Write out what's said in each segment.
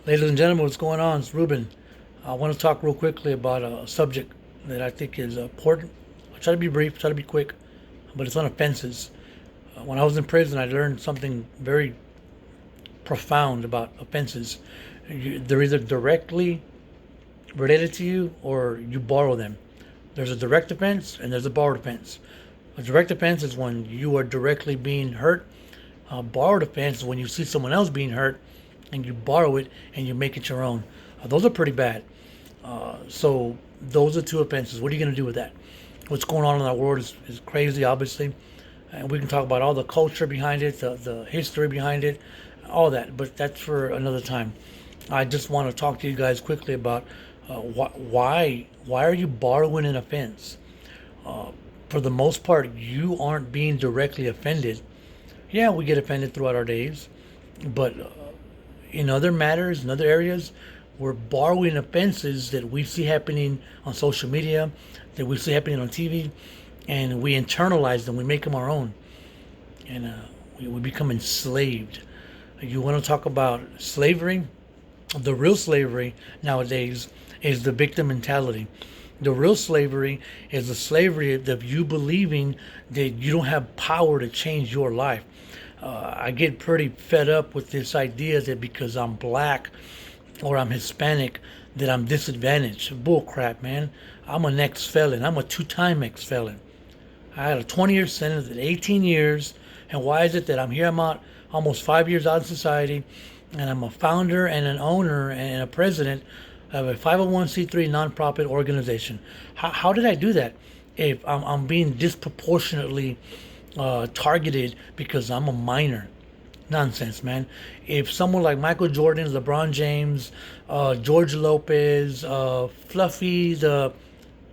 Ladies and gentlemen, what's going on? It's Ruben. I want to talk real quickly about a subject that I think is important. I'll try to be brief, try to be quick, but it's on offenses. When I was in prison, I learned something very profound about offenses. They're either directly related to you or you borrow them. There's a direct offense and there's a borrowed offense. A direct offense is when you are directly being hurt. A borrowed offense is when you see someone else being hurt and you borrow it and you make it your own. Those are pretty bad. So those are two offenses. What are you going to do with that? What's going on in our world is crazy, obviously. And we can talk about all the culture behind it, the history behind it, all that. But that's for another time. I just want to talk to you guys quickly about why are you borrowing an offense? For the most part, you aren't being directly offended. Yeah, we get offended throughout our days, but in other matters, in other areas, we're borrowing offenses that we see happening on social media, that we see happening on TV, and we internalize them. We make them our own, and we become enslaved. You want to talk about slavery? The real slavery nowadays is the victim mentality. The real slavery is the slavery of you believing that you don't have power to change your life. I get pretty fed up with this idea that because I'm black or I'm Hispanic that I'm disadvantaged. Bull crap, man. I'm an ex-felon. I'm a two-time ex-felon. I had a 20-year sentence at 18 years. And why is it that I'm here? I'm out almost 5 years out in society, and I'm a founder and an owner and a president of a 501c3 nonprofit organization. How did I do that? If I'm being disproportionately targeted because I'm a minor. Nonsense, man. If someone like Michael Jordan, LeBron James, George Lopez, Fluffy, the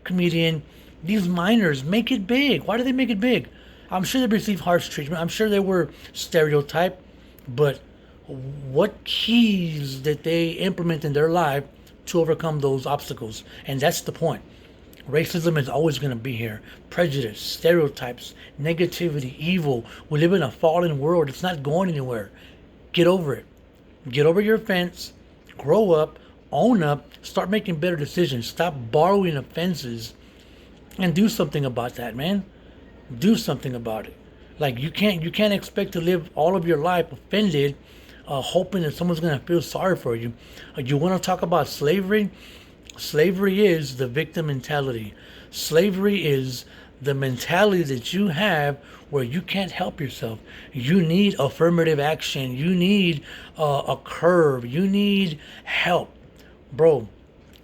comedian, these minors make it big. Why do they make it big? I'm sure they receive harsh treatment. I'm sure they were stereotyped, but what keys that they implement in their life to overcome those obstacles? And that's the point. Racism is always going to be here. Prejudice, stereotypes, negativity, evil. We live in a fallen world. It's not going anywhere. Get over it. Get over your offense. Grow up. Own up. Start making better decisions. Stop borrowing offenses and do something about that, man. Do something about it. Like you can't expect to live all of your life offended, hoping that someone's going to feel sorry for you. You want to talk about slavery? Slavery is the victim mentality. Slavery is the mentality that you have where you can't help yourself. You need affirmative action. You need a curve. You need help. Bro,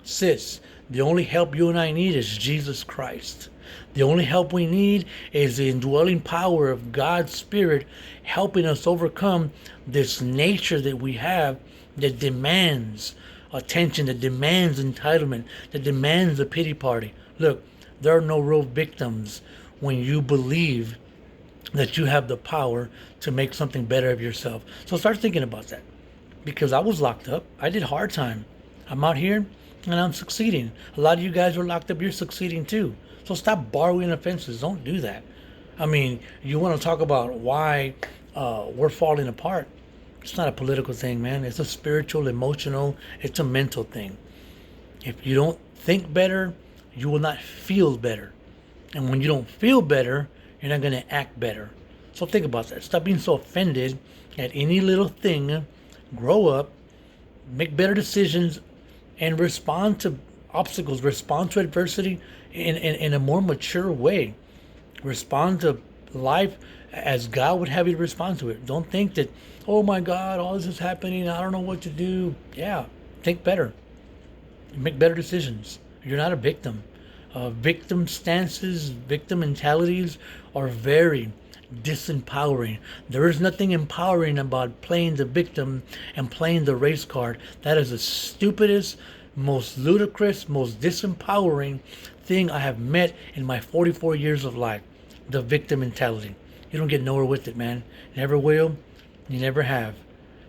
sis, the only help you and I need is Jesus Christ. The only help we need is the indwelling power of God's Spirit helping us overcome this nature that we have that demands attention, that demands entitlement, that demands a pity party. Look, there are no real victims when you believe that you have the power to make something better of yourself. So start thinking about that. Because I was locked up. I did hard time. I'm out here and I'm succeeding. A lot of you guys were locked up. You're succeeding too. So stop borrowing offenses. Don't do that. I mean, you want to talk about why we're falling apart. It's not a political thing, man. It's a spiritual, emotional, it's a mental thing. If you don't think better, you will not feel better. And when you don't feel better, you're not going to act better. So think about that. Stop being so offended at any little thing. Grow up, make better decisions, and respond to obstacles, respond to adversity in a more mature way. Respond to life as God would have you respond to it. Don't think that, oh my God, all this is happening. I don't know what to do. Yeah, think better. Make better decisions. You're not a victim. Victim stances, victim mentalities are very disempowering. There is nothing empowering about playing the victim and playing the race card. That is the stupidest, most ludicrous, most disempowering thing I have met in my 44 years of life. The victim mentality. You don't get nowhere with it, man. Never will. You never have.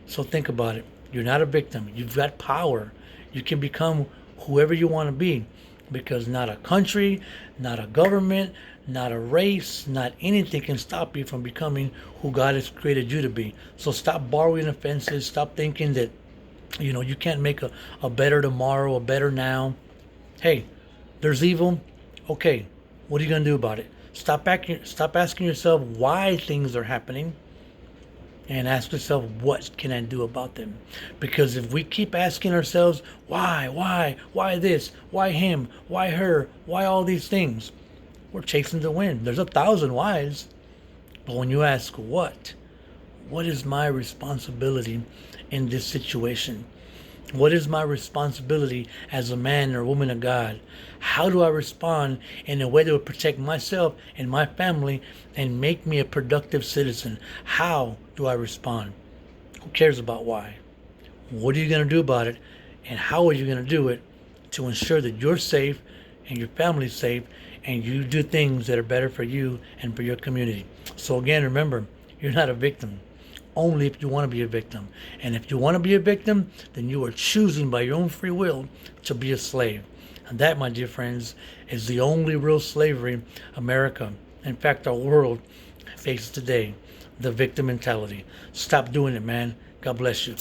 So think about it. You're not a victim. You've got power. You can become whoever you want to be because not a country, not a government, not a race, not anything can stop you from becoming who God has created you to be. So stop borrowing offenses. Stop thinking that You know, you can't make a better tomorrow, a better now. Hey, there's evil. Okay, what are you going to do about it? Stop asking yourself why things are happening and ask yourself, what can I do about them? Because if we keep asking ourselves, why this, why him, why her, why all these things, we're chasing the wind. There's 1,000 whys. But when you ask, what is my responsibility in this situation? What is my responsibility as a man or woman of God? How do I respond in a way that will protect myself and my family and make me a productive citizen? How do I respond? Who cares about why? What are you going to do about it? And how are you going to do it to ensure that you're safe and your family's safe and you do things that are better for you and for your community? So again, remember, you're not a victim only if you want to be a victim. And if you want to be a victim, then you are choosing by your own free will to be a slave. And that, my dear friends, is the only real slavery America, in fact, our world, faces today. The victim mentality. Stop doing it, man. God bless you.